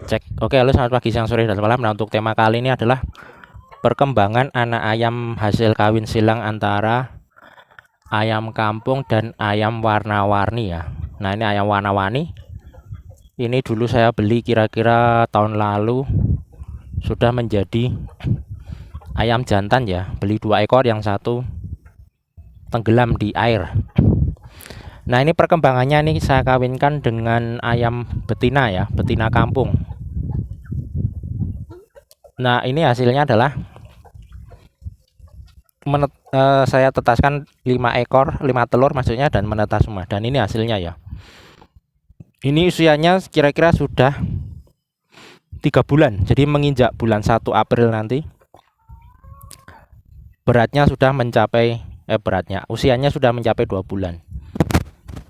Cek. Oke, halo, selamat pagi, siang, sore, dan malam. Nah, untuk tema kali ini adalah perkembangan anak ayam hasil kawin silang antara ayam kampung dan ayam warna-warni ya. Nah, ini ayam warna-warni. Ini dulu saya beli kira-kira tahun lalu, sudah menjadi ayam jantan ya. Beli 2 ekor, yang satu tenggelam di air. Nah, ini perkembangannya nih saya kawinkan dengan ayam betina ya, betina kampung. Nah, ini hasilnya adalah saya tetaskan 5 ekor, 5 telur maksudnya, dan menetas semua. Dan ini hasilnya ya. Ini usianya kira-kira sudah 3 bulan. Jadi menginjak bulan 1 April nanti beratnya sudah mencapai usianya sudah mencapai 2 bulan.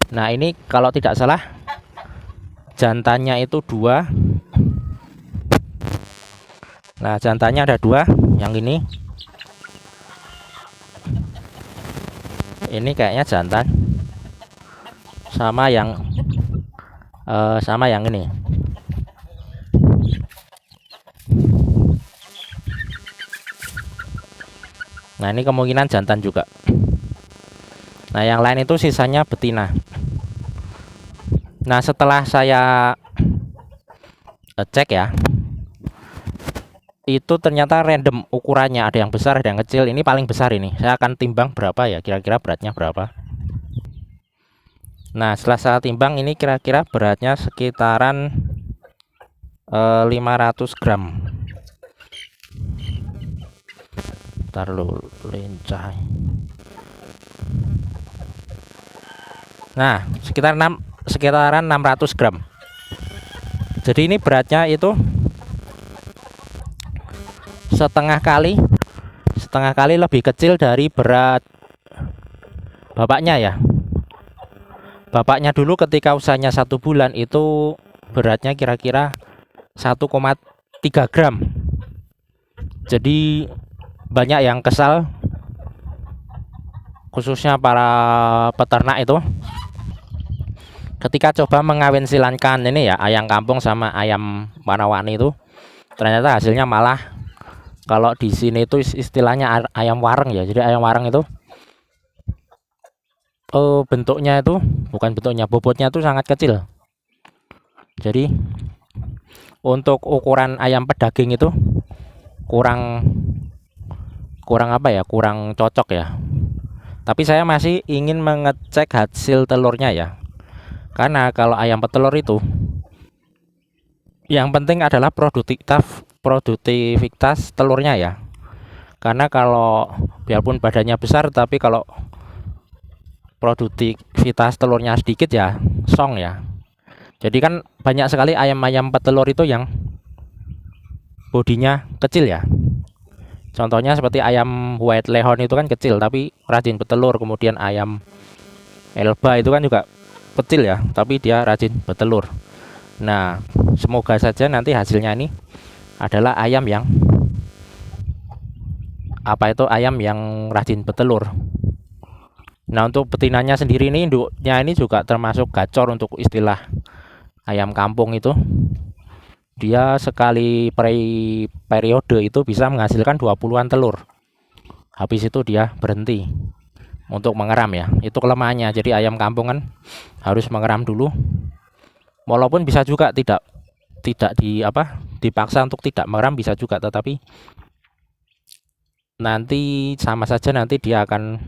Nah, ini kalau tidak salah jantannya itu 2. Nah, jantannya ada 2, yang ini kayaknya jantan, sama yang ini. Nah, ini kemungkinan jantan juga. Nah, yang lain itu sisanya betina. Nah, setelah saya cek ya, itu ternyata random ukurannya, ada yang besar, ada yang kecil. Ini paling besar ini. Saya akan timbang berapa ya, kira-kira beratnya berapa. Nah, setelah saya timbang, ini kira-kira beratnya sekitaran 500 gram. Ntar lu lincah. Nah, sekitaran 600 gram. Jadi ini beratnya itu setengah kali lebih kecil dari berat bapaknya ya. Bapaknya dulu ketika usianya 1 bulan itu beratnya kira-kira 1,3 gram. Jadi banyak yang kesal, khususnya para peternak itu, ketika coba mengawin silangkan ini ya, ayam kampung sama ayam warna-warni itu, ternyata hasilnya malah, kalau di sini itu istilahnya ayam wareng ya. Jadi ayam wareng itu bentuknya itu bobotnya itu sangat kecil. Jadi untuk ukuran ayam pedaging itu kurang cocok ya. Tapi saya masih ingin mengecek hasil telurnya ya. Karena kalau ayam petelur itu yang penting adalah produktivitas telurnya ya. Karena kalau biarpun badannya besar, tapi kalau produktivitas telurnya sedikit ya song ya. Jadi kan banyak sekali ayam-ayam petelur itu yang bodinya kecil ya. Contohnya seperti ayam white lehorn itu kan kecil tapi rajin betelur. Kemudian ayam Elba itu kan juga kecil ya, tapi dia rajin betelur. Nah, semoga saja nanti hasilnya ini adalah ayam yang rajin betelur. Nah, untuk betinanya sendiri ini, induknya ini juga termasuk gacor untuk istilah ayam kampung itu. Dia sekali periode itu bisa menghasilkan 20-an telur. Habis itu dia berhenti untuk mengeram ya. Itu kelemahannya. Jadi ayam kampung kan harus mengeram dulu. Walaupun bisa juga tidak dipaksa untuk tidak mengeram, bisa juga, tetapi nanti sama saja, nanti dia akan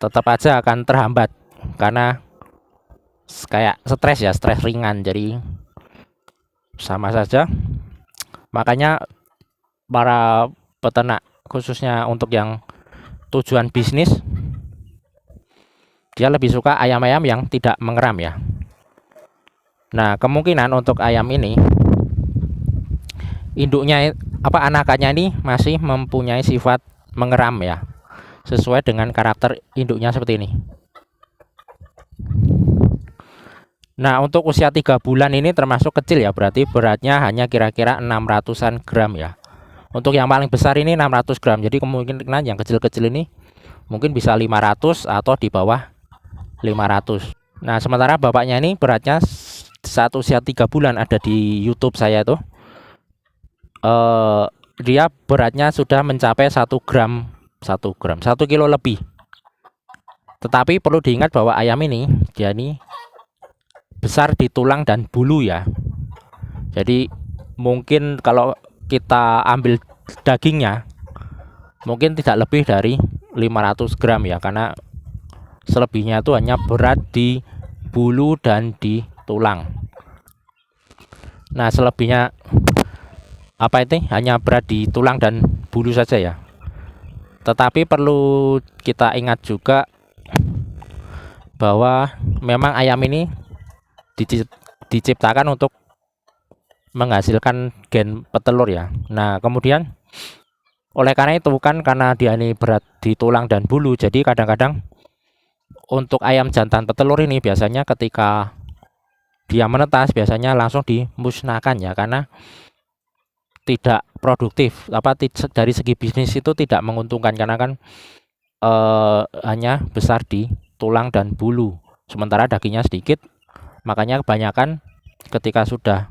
tetap aja akan terhambat karena kayak stres ringan. Jadi sama saja. Makanya para peternak, khususnya untuk yang tujuan bisnis, dia lebih suka ayam-ayam yang tidak mengeram ya. Nah, kemungkinan untuk ayam ini induknya anakannya ini masih mempunyai sifat mengeram ya, sesuai dengan karakter induknya seperti ini. Nah, untuk usia 3 bulan ini termasuk kecil ya, berarti beratnya hanya kira-kira 600-an gram ya. Untuk yang paling besar ini 600 gram. Jadi kemungkinan yang kecil-kecil ini mungkin bisa 500 atau di bawah 500. Nah, sementara bapaknya ini beratnya saat usia 3 bulan ada di YouTube saya tuh, dia beratnya sudah mencapai 1 gram 1 kilo lebih. Tetapi perlu diingat bahwa ayam ini dia ini besar di tulang dan bulu ya. Jadi mungkin kalau kita ambil dagingnya mungkin tidak lebih dari 500 gram ya, karena selebihnya itu hanya berat di bulu dan di tulang. Nah, selebihnya apa itu hanya berat di tulang dan bulu saja ya. Tetapi perlu kita ingat juga bahwa memang ayam ini diciptakan untuk menghasilkan gen petelur ya. Nah, kemudian oleh karena itu kan, karena dia ini berat di tulang dan bulu, jadi kadang-kadang untuk ayam jantan petelur ini biasanya ketika dia menetas biasanya langsung dimusnahkan ya, karena tidak produktif, dari segi bisnis itu tidak menguntungkan, karena kan hanya besar di tulang dan bulu, sementara dagingnya sedikit. Makanya kebanyakan ketika sudah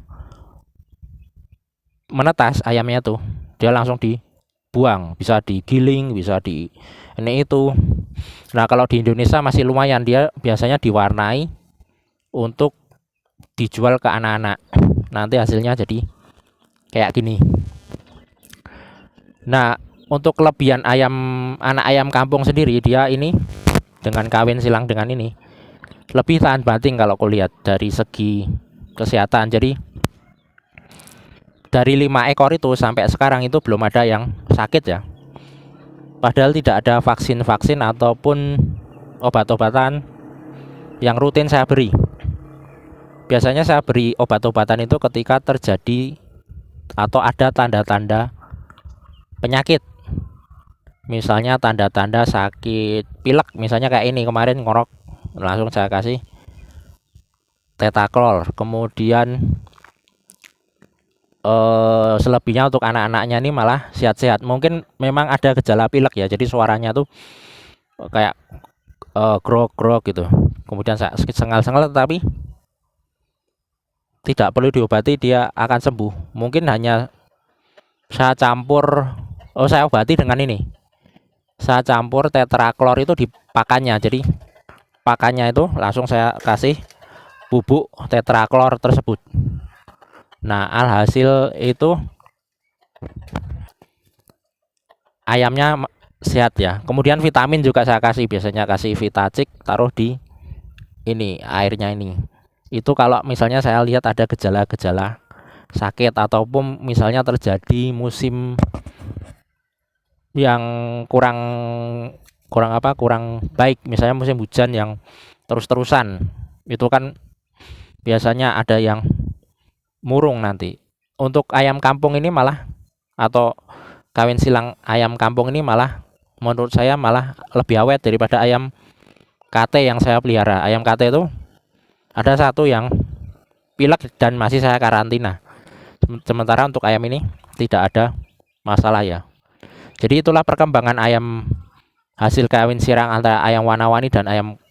menetas ayamnya tuh dia langsung dibuang, bisa digiling, bisa di ini itu. Nah, kalau di Indonesia masih lumayan, dia biasanya diwarnai untuk dijual ke anak-anak. Nanti hasilnya jadi kayak gini. Nah, untuk kelebihan anak ayam kampung sendiri, dia ini dengan kawin silang dengan ini lebih tahan banting kalau aku lihat dari segi kesehatan. Jadi dari 5 ekor itu sampai sekarang itu belum ada yang sakit ya. Padahal tidak ada vaksin-vaksin ataupun obat-obatan yang rutin saya beri. Biasanya saya beri obat-obatan itu ketika terjadi atau ada tanda-tanda penyakit. Misalnya tanda-tanda sakit pilek, misalnya kayak ini kemarin ngorok, langsung saya kasih Tetaklor. Kemudian selebihnya untuk anak-anaknya ini malah sehat-sehat. Mungkin memang ada gejala pilek ya, jadi suaranya tuh kayak grog-grog gitu. Kemudian saya sengal-sengal, tetapi tidak perlu diobati, dia akan sembuh. Mungkin hanya saya campur, saya obati dengan ini. Saya campur Tetraklor itu di pakannya. Jadi pakannya itu langsung saya kasih bubuk Tetraklor tersebut. Nah, alhasil itu ayamnya sehat ya. Kemudian vitamin juga saya kasih, biasanya kasih Vitacik, taruh di ini airnya ini. Itu kalau misalnya saya lihat ada gejala-gejala sakit ataupun misalnya terjadi musim yang kurang baik, misalnya musim hujan yang terus-terusan, itu kan biasanya ada yang murung nanti. Untuk ayam kampung ini malah, atau kawin silang ayam kampung ini malah menurut saya malah lebih awet daripada ayam KT yang saya pelihara. Ayam KT itu ada satu yang pilek dan masih saya karantina. Sementara untuk ayam ini tidak ada masalah ya. Jadi itulah perkembangan ayam hasil kawin silang antara ayam warna-warni dan ayam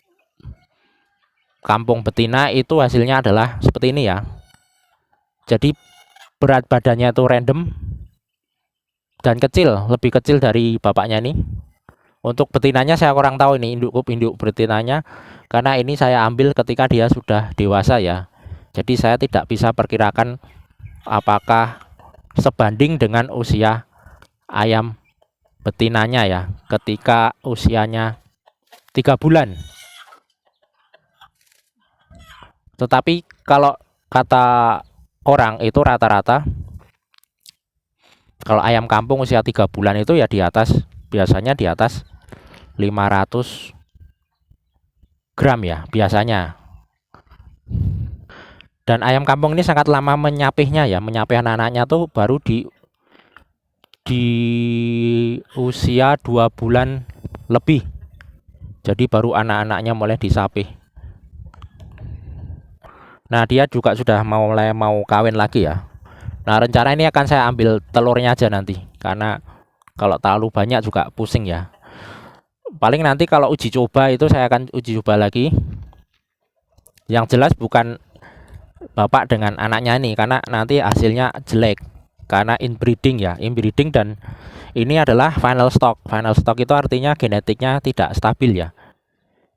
kampung betina. Itu hasilnya adalah seperti ini ya. Jadi berat badannya itu random dan kecil, lebih kecil dari bapaknya nih. Untuk betinanya saya kurang tahu ini, induk betinanya, karena ini saya ambil ketika dia sudah dewasa ya. Jadi saya tidak bisa perkirakan apakah sebanding dengan usia ayam betinanya ya, ketika usianya 3 bulan. Tetapi kalau kata orang itu rata-rata kalau ayam kampung usia 3 bulan itu ya biasanya di atas 500 gram ya biasanya. Dan ayam kampung ini sangat lama menyapihnya ya, menyapih anak-anaknya tuh baru di usia 2 bulan lebih. Jadi baru anak-anaknya mulai disapih. Nah, dia juga sudah mau kawin lagi ya. Nah, rencana ini akan saya ambil telurnya aja nanti, karena kalau terlalu banyak juga pusing ya. Paling nanti kalau uji coba itu saya akan uji coba lagi. Yang jelas bukan bapak dengan anaknya ini, karena nanti hasilnya jelek karena inbreeding ya, inbreeding. Dan ini adalah final stock. Final stock itu artinya genetiknya tidak stabil ya.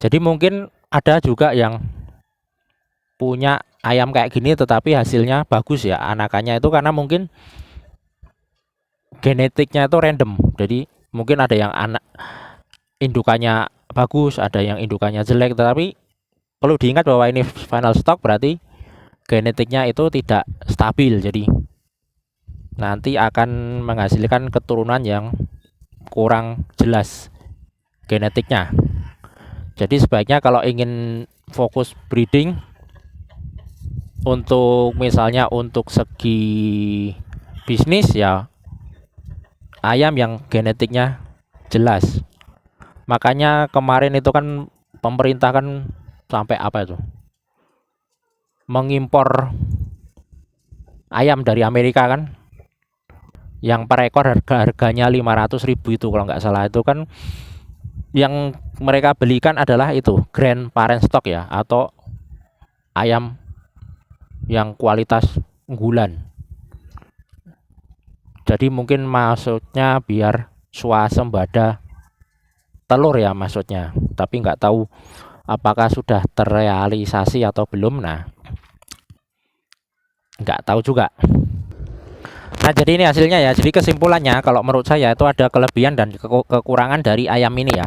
Jadi mungkin ada juga yang punya ayam kayak gini tetapi hasilnya bagus ya anakannya itu, karena mungkin genetiknya itu random. Jadi mungkin ada yang anak indukannya bagus, ada yang indukannya jelek, tetapi perlu diingat bahwa ini final stock, berarti genetiknya itu tidak stabil. Jadi nanti akan menghasilkan keturunan yang kurang jelas genetiknya. Jadi sebaiknya kalau ingin fokus breeding untuk misalnya untuk segi bisnis ya, ayam yang genetiknya jelas. Makanya kemarin itu kan pemerintah kan sampai apa itu, mengimpor ayam dari Amerika kan, yang per ekor harganya 500.000 itu kalau nggak salah. Itu kan yang mereka belikan adalah itu grand parent stock ya, atau ayam yang kualitas unggulan. Jadi mungkin maksudnya biar swasembada telur ya maksudnya, tapi nggak tahu apakah sudah terrealisasi atau belum. Nah, nggak tahu juga. Nah, jadi ini hasilnya ya. Jadi kesimpulannya kalau menurut saya itu ada kelebihan dan kekurangan dari ayam ini ya,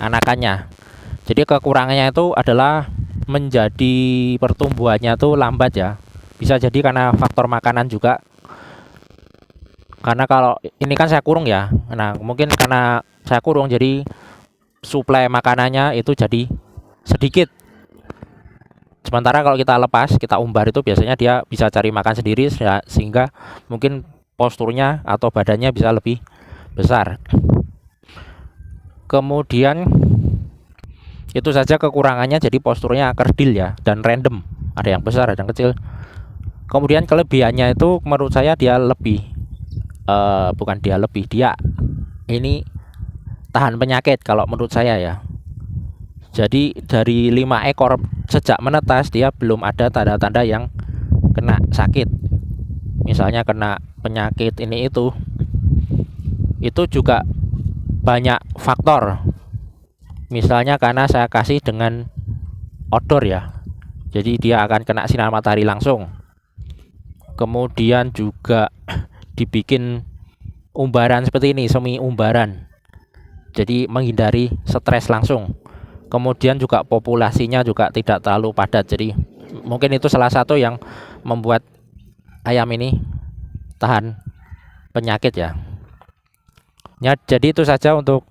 anakannya. Jadi kekurangannya itu adalah menjadi pertumbuhannya tuh lambat ya. Bisa jadi karena faktor makanan juga. Karena kalau ini kan saya kurung ya. Nah, mungkin karena saya kurung jadi suplai makanannya itu jadi sedikit. Sementara kalau kita lepas, kita umbar itu biasanya dia bisa cari makan sendiri, sehingga mungkin posturnya atau badannya bisa lebih besar. Kemudian itu saja kekurangannya, jadi posturnya kerdil ya dan random. Ada yang besar, ada yang kecil. Kemudian kelebihannya itu menurut saya dia lebih bukan dia lebih, dia ini tahan penyakit kalau menurut saya ya. Jadi dari 5 ekor sejak menetas dia belum ada tanda-tanda yang kena sakit. Misalnya kena penyakit ini itu juga banyak faktor. Misalnya karena saya kasih dengan outdoor ya, jadi dia akan kena sinar matahari langsung. Kemudian juga dibikin umbaran seperti ini, semi umbaran, jadi menghindari stres langsung. Kemudian juga populasinya juga tidak terlalu padat, jadi mungkin itu salah satu yang membuat ayam ini tahan penyakit ya. Ya, jadi itu saja untuk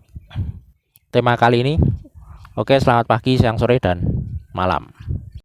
tema kali ini. Oke, selamat pagi, siang, sore, dan malam.